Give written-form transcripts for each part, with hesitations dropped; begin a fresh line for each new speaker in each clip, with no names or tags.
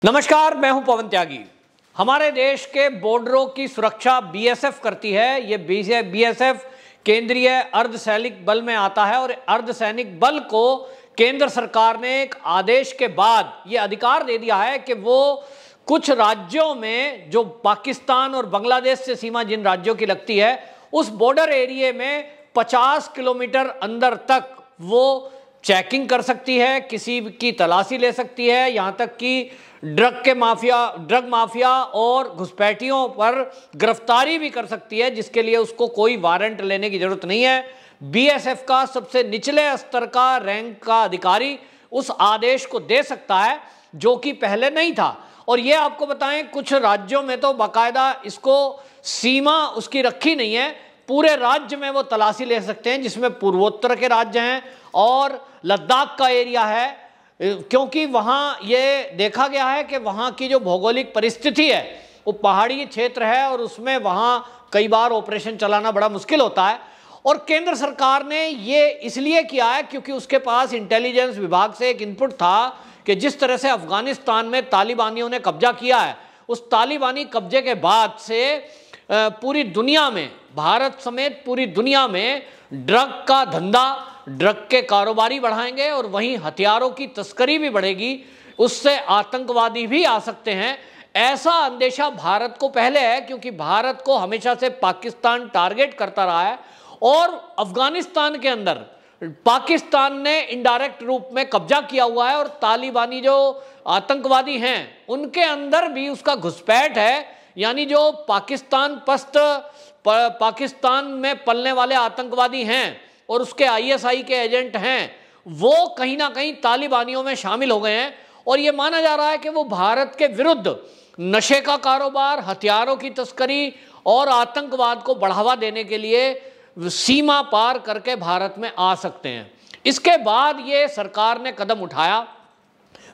नमस्कार, मैं हूं पवन त्यागी। हमारे देश के बॉर्डरों की सुरक्षा बीएसएफ करती है। ये बीएसएफ केंद्रीय अर्धसैनिक बल में आता है और अर्धसैनिक बल को केंद्र सरकार ने एक आदेश के बाद ये अधिकार दे दिया है कि वो कुछ राज्यों में, जो पाकिस्तान और बांग्लादेश से सीमा जिन राज्यों की लगती है, उस बॉर्डर एरिया में 50 किलोमीटर अंदर तक वो चेकिंग कर सकती है, किसी की तलाशी ले सकती है, यहाँ तक कि ड्रग माफिया और घुसपैठियों पर गिरफ्तारी भी कर सकती है, जिसके लिए उसको कोई वारंट लेने की जरूरत नहीं है। बीएसएफ का सबसे निचले स्तर का रैंक का अधिकारी उस आदेश को दे सकता है, जो कि पहले नहीं था। और ये आपको बताएं, कुछ राज्यों में तो बाकायदा इसको सीमा उसकी रखी नहीं है, पूरे राज्य में वो तलाशी ले सकते हैं, जिसमें पूर्वोत्तर के राज्य हैं और लद्दाख का एरिया है, क्योंकि वहाँ ये देखा गया है कि वहाँ की जो भौगोलिक परिस्थिति है वो पहाड़ी क्षेत्र है और उसमें वहाँ कई बार ऑपरेशन चलाना बड़ा मुश्किल होता है। और केंद्र सरकार ने ये इसलिए किया है क्योंकि उसके पास इंटेलिजेंस विभाग से एक इनपुट था कि जिस तरह से अफगानिस्तान में तालिबानियों ने कब्जा किया है, उस तालिबानी कब्जे के बाद से पूरी दुनिया में, भारत समेत पूरी दुनिया में ड्रग का धंधा, ड्रग के कारोबारी बढ़ाएंगे और वहीं हथियारों की तस्करी भी बढ़ेगी, उससे आतंकवादी भी आ सकते हैं। ऐसा अंदेशा भारत को पहले है, क्योंकि भारत को हमेशा से पाकिस्तान टारगेट करता रहा है और अफगानिस्तान के अंदर पाकिस्तान ने इनडायरेक्ट रूप में कब्जा किया हुआ है और तालिबानी जो आतंकवादी हैं उनके अंदर भी उसका घुसपैठ है। यानी जो पाकिस्तान में पलने वाले आतंकवादी हैं और उसके आईएसआई के एजेंट हैं, वो कहीं ना कहीं तालिबानियों में शामिल हो गए हैं। और ये माना जा रहा है कि वो भारत के विरुद्ध नशे का कारोबार, हथियारों की तस्करी और आतंकवाद को बढ़ावा देने के लिए सीमा पार करके भारत में आ सकते हैं। इसके बाद ये सरकार ने कदम उठाया,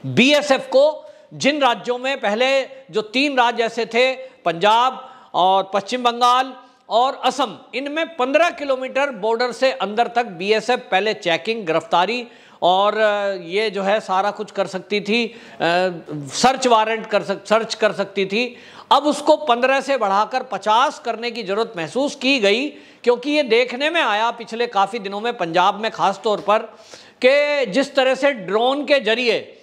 बीएसएफ को जिन राज्यों में पहले जो 3 राज्य ऐसे थे, पंजाब और पश्चिम बंगाल और असम, इनमें 15 किलोमीटर बॉर्डर से अंदर तक बीएसएफ पहले चेकिंग, गिरफ्तारी और ये जो है सारा कुछ कर सकती थी, सर्च कर सकती थी। अब उसको 15 से बढ़ाकर 50 करने की जरूरत महसूस की गई, क्योंकि ये देखने में आया पिछले काफ़ी दिनों में पंजाब में ख़ास तौर पर कि जिस तरह से ड्रोन के जरिए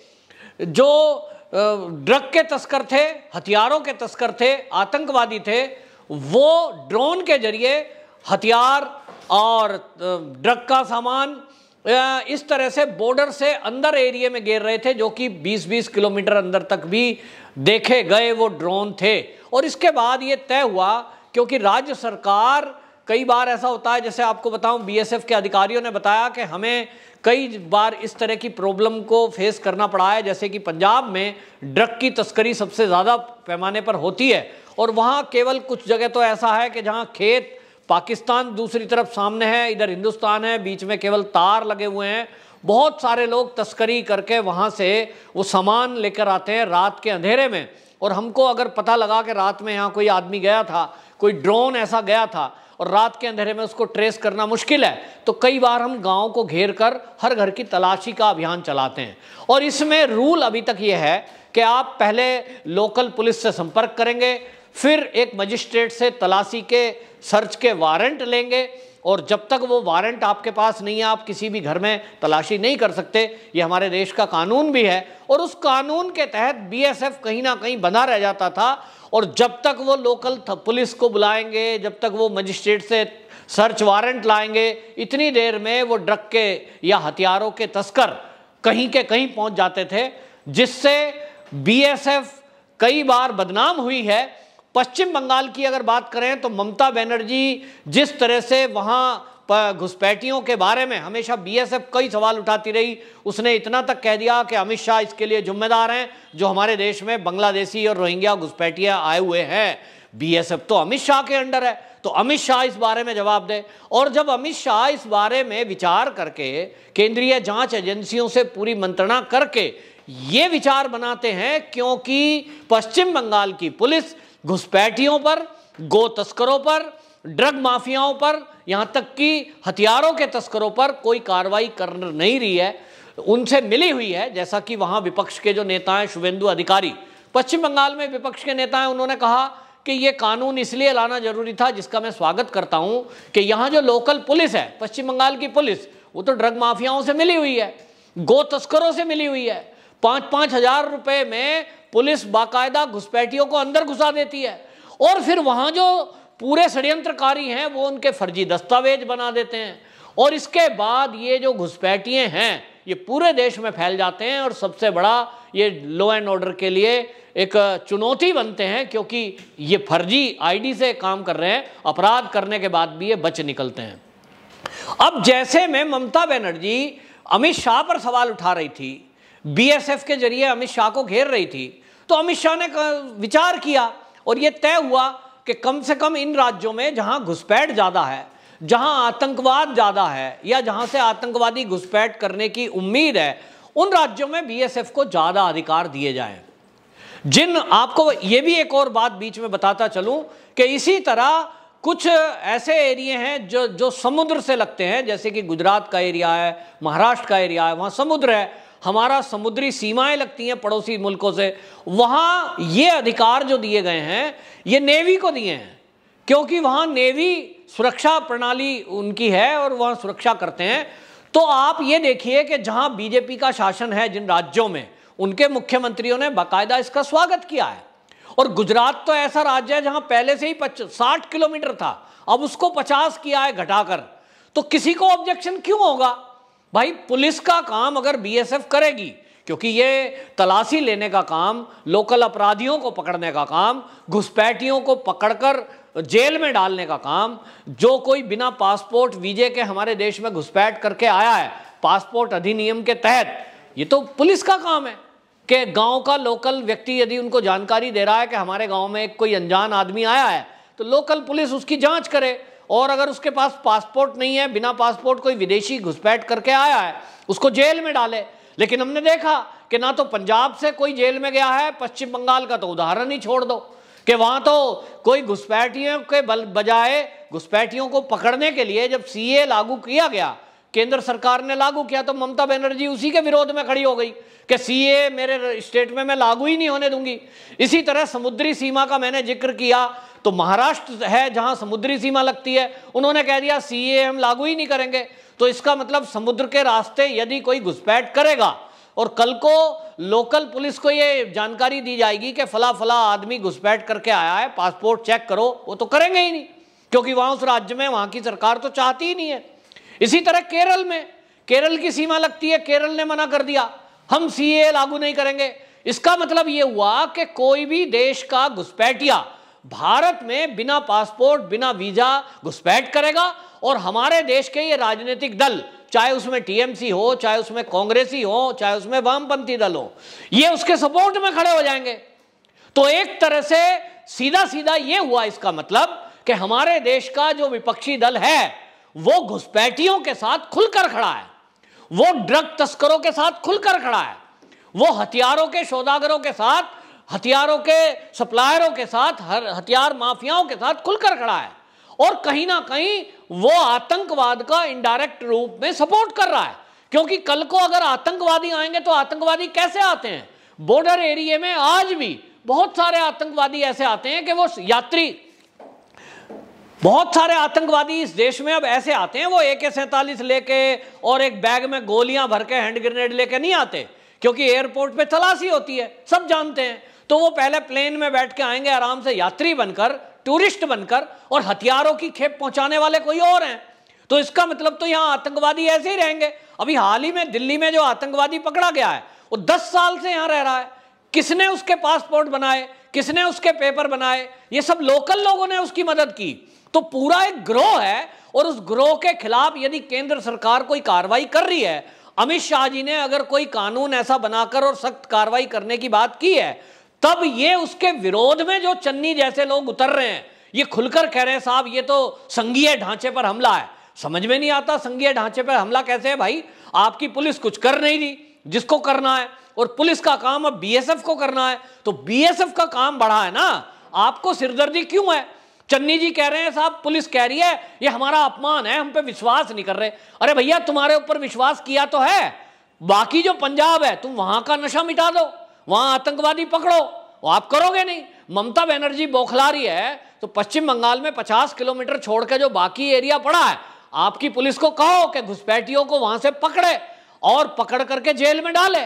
जो ड्रग के तस्कर थे, हथियारों के तस्कर थे, आतंकवादी थे, वो ड्रोन के जरिए हथियार और ड्रग का सामान इस तरह से बॉर्डर से अंदर एरिया में गिर रहे थे, जो कि 20-20 किलोमीटर अंदर तक भी देखे गए वो ड्रोन थे। और इसके बाद ये तय हुआ, क्योंकि राज्य सरकार, कई बार ऐसा होता है, जैसे आपको बताऊं, बीएसएफ के अधिकारियों ने बताया कि हमें कई बार इस तरह की प्रॉब्लम को फेस करना पड़ा है, जैसे कि पंजाब में ड्रग की तस्करी सबसे ज़्यादा पैमाने पर होती है और वहाँ केवल कुछ जगह तो ऐसा है कि जहाँ खेत पाकिस्तान दूसरी तरफ सामने है, इधर हिंदुस्तान है, बीच में केवल तार लगे हुए हैं। बहुत सारे लोग तस्करी करके वहाँ से वो सामान लेकर आते हैं रात के अंधेरे में, और हमको अगर पता लगा कि रात में यहाँ कोई आदमी गया था, कोई ड्रोन ऐसा गया था और रात के अंधेरे में उसको ट्रेस करना मुश्किल है, तो कई बार हम गाँव को घेर कर हर घर की तलाशी का अभियान चलाते हैं। और इसमें रूल अभी तक ये है कि आप पहले लोकल पुलिस से संपर्क करेंगे, फिर एक मजिस्ट्रेट से तलाशी के सर्च के वारंट लेंगे, और जब तक वो वारंट आपके पास नहीं है आप किसी भी घर में तलाशी नहीं कर सकते। ये हमारे देश का कानून भी है और उस कानून के तहत बीएसएफ कहीं ना कहीं बंधा रह जाता था। और जब तक वो लोकल पुलिस को बुलाएंगे, जब तक वो मजिस्ट्रेट से सर्च वारंट लाएंगे, इतनी देर में वो ड्रग के या हथियारों के तस्कर कहीं के कहीं पहुंच जाते थे, जिससे बीएसएफ कई बार बदनाम हुई है। पश्चिम बंगाल की अगर बात करें तो ममता बनर्जी जिस तरह से वहाँ घुसपैठियों के बारे में हमेशा बीएसएफ कई सवाल उठाती रही, उसने इतना तक कह दिया कि अमित शाह इसके लिए जिम्मेदार हैं, जो हमारे देश में बांग्लादेशी और रोहिंग्या घुसपैठिया आए हुए हैं। बीएसएफ तो अमित शाह के अंडर है, तो अमित शाह इस बारे में जवाब दे। और जब अमित शाह इस बारे में विचार करके केंद्रीय जांच एजेंसियों से पूरी मंत्रणा करके ये विचार बनाते हैं, क्योंकि पश्चिम बंगाल की पुलिस घुसपैठियों पर, गो तस्करों पर, ड्रग माफियाओं पर, यहाँ तक कि हथियारों के तस्करों पर कोई कार्रवाई कर नहीं रही है, उनसे मिली हुई है। जैसा कि वहाँ विपक्ष के जो नेता हैं, शुभेंदु अधिकारी, पश्चिम बंगाल में विपक्ष के नेता हैं, उन्होंने कहा कि ये कानून इसलिए लाना जरूरी था, जिसका मैं स्वागत करता हूं कि यहाँ जो लोकल पुलिस है, पश्चिम बंगाल की पुलिस, वो तो ड्रग माफियाओं से मिली हुई है, गो तस्करों से मिली हुई है। 5-5 हजार रुपए में पुलिस बाकायदा घुसपैठियों को अंदर घुसा देती है, और फिर वहाँ जो पूरे षड्यंत्रकारी हैं वो उनके फर्जी दस्तावेज बना देते हैं, और इसके बाद ये जो घुसपैठिए हैं ये पूरे देश में फैल जाते हैं, और सबसे बड़ा ये लॉ एंड ऑर्डर के लिए एक चुनौती बनते हैं, क्योंकि ये फर्जी आईडी से काम कर रहे हैं, अपराध करने के बाद भी ये बच निकलते हैं। अब जैसे में ममता बनर्जी अमित शाह पर सवाल उठा रही थी, बीएसएफ के जरिए अमित शाह को घेर रही थी, तो अमित शाह ने विचार किया और ये तय हुआ कि कम से कम इन राज्यों में जहां घुसपैठ ज़्यादा है, जहां आतंकवाद ज़्यादा है, या जहां से आतंकवादी घुसपैठ करने की उम्मीद है, उन राज्यों में बीएसएफ को ज़्यादा अधिकार दिए जाएं। जिन आपको ये भी एक और बात बीच में बताता चलूं कि इसी तरह कुछ ऐसे एरिए हैं जो समुद्र से लगते हैं, जैसे कि गुजरात का एरिया है, महाराष्ट्र का एरिया है, वहाँ समुद्र है, हमारा समुद्री सीमाएं लगती हैं पड़ोसी मुल्कों से, वहाँ ये अधिकार जो दिए गए हैं ये नेवी को दिए हैं, क्योंकि वहाँ नेवी सुरक्षा प्रणाली उनकी है और वहाँ सुरक्षा करते हैं। तो आप ये देखिए कि जहाँ बीजेपी का शासन है जिन राज्यों में, उनके मुख्यमंत्रियों ने बाकायदा इसका स्वागत किया है। और गुजरात तो ऐसा राज्य है जहाँ पहले से ही 60 किलोमीटर था, अब उसको 50 किया है घटाकर, तो किसी को ऑब्जेक्शन क्यों होगा भाई? पुलिस का काम अगर बीएसएफ करेगी, क्योंकि ये तलाशी लेने का काम, लोकल अपराधियों को पकड़ने का काम, घुसपैठियों को पकड़कर जेल में डालने का काम, जो कोई बिना पासपोर्ट वीजे के हमारे देश में घुसपैठ करके आया है पासपोर्ट अधिनियम के तहत, ये तो पुलिस का काम है कि गांव का लोकल व्यक्ति यदि उनको जानकारी दे रहा है कि हमारे गांव में कोई अनजान आदमी आया है, तो लोकल पुलिस उसकी जांच करे, और अगर उसके पास पासपोर्ट नहीं है, बिना पासपोर्ट कोई विदेशी घुसपैठ करके आया है, उसको जेल में डाले। लेकिन हमने देखा कि ना तो पंजाब से कोई जेल में गया है, पश्चिम बंगाल का तो उदाहरण ही छोड़ दो कि वहाँ तो कोई घुसपैठियों के बजाय घुसपैठियों को पकड़ने के लिए जब सीए लागू किया गया, केंद्र सरकार ने लागू किया, तो ममता बनर्जी उसी के विरोध में खड़ी हो गई कि सीए मेरे स्टेट में मैं लागू ही नहीं होने दूंगी। इसी तरह समुद्री सीमा का मैंने जिक्र किया, तो महाराष्ट्र है जहां समुद्री सीमा लगती है, उन्होंने कह दिया सीए हम लागू ही नहीं करेंगे। तो इसका मतलब समुद्र के रास्ते यदि कोई घुसपैठ करेगा और कल को लोकल पुलिस को ये जानकारी दी जाएगी कि फला फला आदमी घुसपैठ करके आया है, पासपोर्ट चेक करो, वो तो करेंगे ही नहीं, क्योंकि वहां उस राज्य में वहां की सरकार तो चाहती ही नहीं है। इसी तरह केरल में, केरल की सीमा लगती है, केरल ने मना कर दिया हम सीए लागू नहीं करेंगे। इसका मतलब ये हुआ कि कोई भी देश का घुसपैठिया भारत में बिना पासपोर्ट बिना वीजा घुसपैठ करेगा, और हमारे देश के ये राजनीतिक दल, चाहे उसमें टीएमसी हो, चाहे उसमें कांग्रेसी हो, चाहे उसमें वामपंथी दल हो, ये उसके सपोर्ट में खड़े हो जाएंगे। तो एक तरह से सीधा सीधा ये हुआ इसका मतलब कि हमारे देश का जो विपक्षी दल है वो घुसपैठियों के साथ खुलकर खड़ा है, वो ड्रग तस्करों के साथ खुलकर खड़ा है, वो हथियारों के सौदागरों के साथ, हथियारों के सप्लायरों के साथ, हथियार माफियाओं के साथ खुलकर खड़ा है, और कहीं ना कहीं वो आतंकवाद का इनडायरेक्ट रूप में सपोर्ट कर रहा है। क्योंकि कल को अगर आतंकवादी आएंगे तो आतंकवादी कैसे आते हैं? बॉर्डर एरिया में आज भी बहुत सारे आतंकवादी ऐसे आते हैं कि वो यात्री, बहुत सारे आतंकवादी इस देश में अब ऐसे आते हैं, वो AK-47 लेके और एक बैग में गोलियां भर के हैंड ग्रेनेड लेके नहीं आते, क्योंकि एयरपोर्ट पे तलाशी होती है, सब जानते हैं। तो वो पहले प्लेन में बैठ के आएंगे आराम से, यात्री बनकर, टूरिस्ट बनकर, और हथियारों की खेप पहुंचाने वाले कोई और हैं। तो इसका मतलब तो यहाँ आतंकवादी ऐसे ही रहेंगे। अभी हाल ही में दिल्ली में जो आतंकवादी पकड़ा गया है वो 10 साल से यहाँ रह रहा है। किसने उसके पासपोर्ट बनाए, किसने उसके पेपर बनाए? ये सब लोकल लोगों ने उसकी मदद की। तो पूरा एक गिरोह है, और उस गिरोह के खिलाफ यदि केंद्र सरकार कोई कार्रवाई कर रही है, अमित शाह जी ने अगर कोई कानून ऐसा बनाकर और सख्त कार्रवाई करने की बात की है, तब ये उसके विरोध में जो चन्नी जैसे लोग उतर रहे हैं, ये खुलकर कह रहे हैं साहब ये तो संघीय ढांचे पर हमला है। समझ में नहीं आता संघीय ढांचे पर हमला कैसे है भाई? आपकी पुलिस कुछ कर नहीं रही जिसको करना है, और पुलिस का काम अब बीएसएफ को करना है, तो बीएसएफ का काम बढ़ा है ना, आपको सिरदर्दी क्यों है? चन्नी जी कह रहे हैं साहब पुलिस कह रही है ये हमारा अपमान है, हम पे विश्वास नहीं कर रहे। अरे भैया तुम्हारे ऊपर विश्वास किया तो है, बाकी जो पंजाब है तुम वहां का नशा मिटा दो, वहां आतंकवादी पकड़ो, वो आप करोगे नहीं। ममता बनर्जी बौखला रही है तो पश्चिम बंगाल में 50 किलोमीटर छोड़ के जो बाकी एरिया पड़ा है, आपकी पुलिस को कहो कि घुसपैठियों को वहां से पकड़े और पकड़ करके जेल में डाले,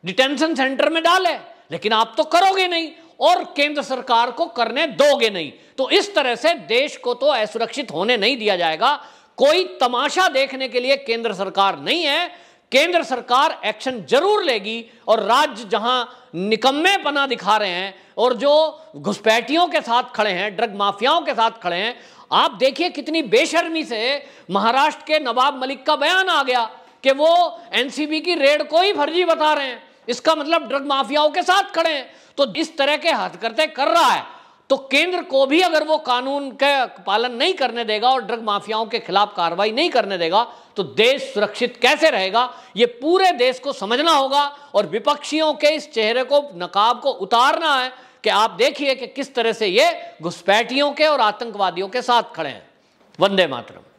डिटेंशन सेंटर में डाले, लेकिन आप तो करोगे नहीं और केंद्र सरकार को करने दोगे नहीं। तो इस तरह से देश को तो असुरक्षित होने नहीं दिया जाएगा। कोई तमाशा देखने के लिए केंद्र सरकार नहीं है। केंद्र सरकार एक्शन जरूर लेगी और राज्य जहां निकम्मेपना दिखा रहे हैं और जो घुसपैठियों के साथ खड़े हैं, ड्रग माफियाओं के साथ खड़े हैं, आप देखिए कितनी बेशर्मी से महाराष्ट्र के नवाब मलिक का बयान आ गया कि वो एनसीबी की रेड को ही फर्जी बता रहे हैं। इसका मतलब ड्रग माफियाओं के साथ खड़े हैं। तो इस तरह के हरकतें कर रहा है तो केंद्र को भी अगर वो कानून का पालन नहीं करने देगा और ड्रग माफियाओं के खिलाफ कार्रवाई नहीं करने देगा तो देश सुरक्षित कैसे रहेगा, ये पूरे देश को समझना होगा। और विपक्षियों के इस चेहरे को, नकाब को उतारना है कि आप देखिए कि किस तरह से ये घुसपैठियों के और आतंकवादियों के साथ खड़े हैं। वंदे मातरम।